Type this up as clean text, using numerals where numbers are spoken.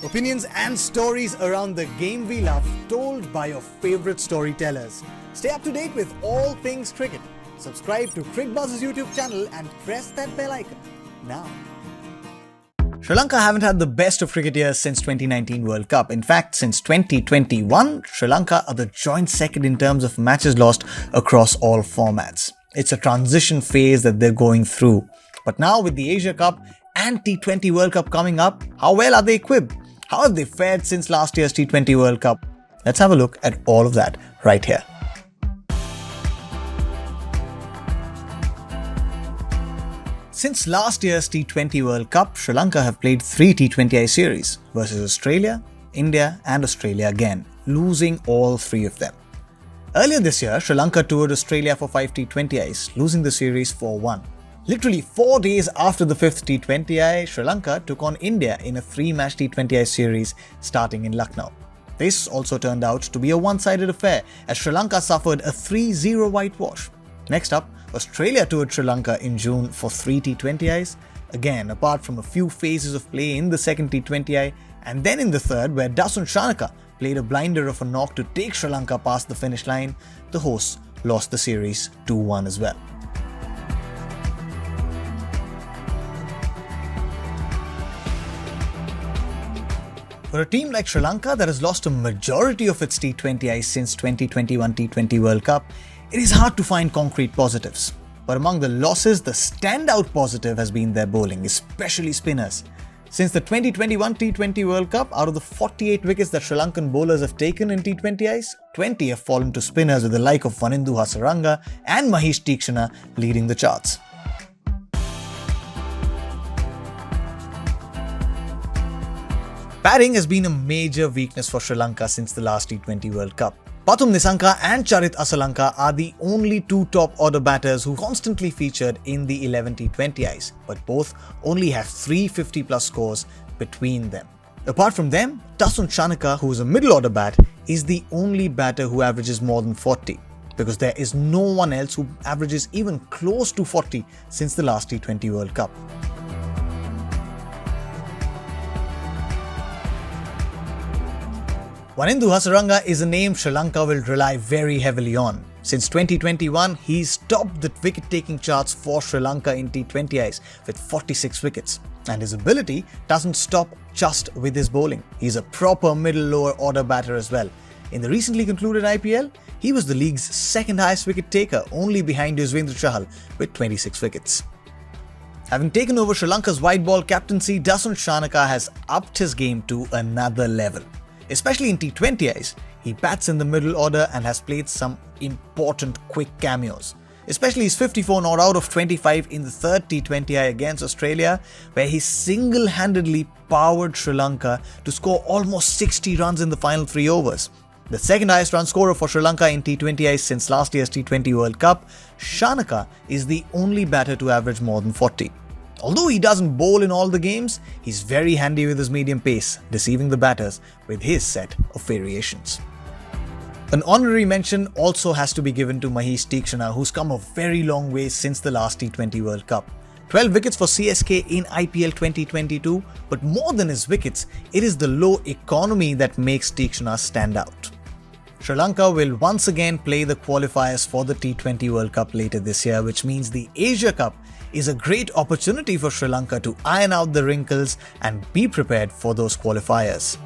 Opinions and stories around the game we love, told by your favorite storytellers. Stay up to date with all things cricket. Subscribe to Cricbuzz's YouTube channel and press that bell icon now. Sri Lanka haven't had the best of cricket years since 2019 World Cup. In fact, since 2021, Sri Lanka are the joint second in terms of matches lost across all formats. It's a transition phase that they're going through. But now with the Asia Cup and T20 World Cup coming up, how well are they equipped? How have they fared since last year's T20 World Cup? Let's have a look at all of that right here. Since last year's T20 World Cup, Sri Lanka have played 3 T20I series versus Australia, India and Australia again, losing all 3 of them. Earlier this year, Sri Lanka toured Australia for 5 T20Is, losing the series 4-1. Literally 4 days after the 5th T20I, Sri Lanka took on India in a 3-match T20I series starting in Lucknow. This also turned out to be a one-sided affair as Sri Lanka suffered a 3-0 whitewash. Next up, Australia toured Sri Lanka in June for 3 T20Is, again apart from a few phases of play in the second T20I and then in the third where Shanaka played a blinder of a knock to take Sri Lanka past the finish line, the hosts lost the series 2-1 as well. For a team like Sri Lanka that has lost a majority of its T20Is since 2021 T20 World Cup, it is hard to find concrete positives. But among the losses, the standout positive has been their bowling, especially spinners. Since the 2021 T20 World Cup, out of the 48 wickets that Sri Lankan bowlers have taken in T20Is, 20 have fallen to spinners with the like of Wanindu Hasaranga and Mahesh Theekshana leading the charts. Batting has been a major weakness for Sri Lanka since the last T20 World Cup. Pathum Nissanka and Charit Asalanka are the only 2 top-order batters who constantly featured in the 11 T20Is, but both only have 350-plus scores between them. Apart from them, Shanaka, who is a middle-order bat, is the only batter who averages more than 40, because there is no one else who averages even close to 40 since the last T20 World Cup. Wanindu Hasaranga is a name Sri Lanka will rely very heavily on. Since 2021, he's topped the wicket-taking charts for Sri Lanka in T20Is with 46 wickets. And his ability doesn't stop just with his bowling. He's a proper middle-lower order batter as well. In the recently concluded IPL, he was the league's second highest wicket taker, only behind Yuzvendra Chahal with 26 wickets. Having taken over Sri Lanka's white ball captaincy, Shanaka has upped his game to another level. Especially in T20Is, he bats in the middle order and has played some important quick cameos. Especially his 54 not out of 25 in the third T20I against Australia, where he single-handedly powered Sri Lanka to score almost 60 runs in the final 3 overs. The second highest run scorer for Sri Lanka in T20Is since last year's T20 World Cup, Shanaka is the only batter to average more than 40. Although he doesn't bowl in all the games, he's very handy with his medium pace, deceiving the batters with his set of variations. An honorary mention also has to be given to Mahesh Theekshana, who's come a very long way since the last T20 World Cup. 12 wickets for CSK in IPL 2022, but more than his wickets, it is the low economy that makes Theekshana stand out. Sri Lanka will once again play the qualifiers for the T20 World Cup later this year, which means the Asia Cup is a great opportunity for Sri Lanka to iron out the wrinkles and be prepared for those qualifiers.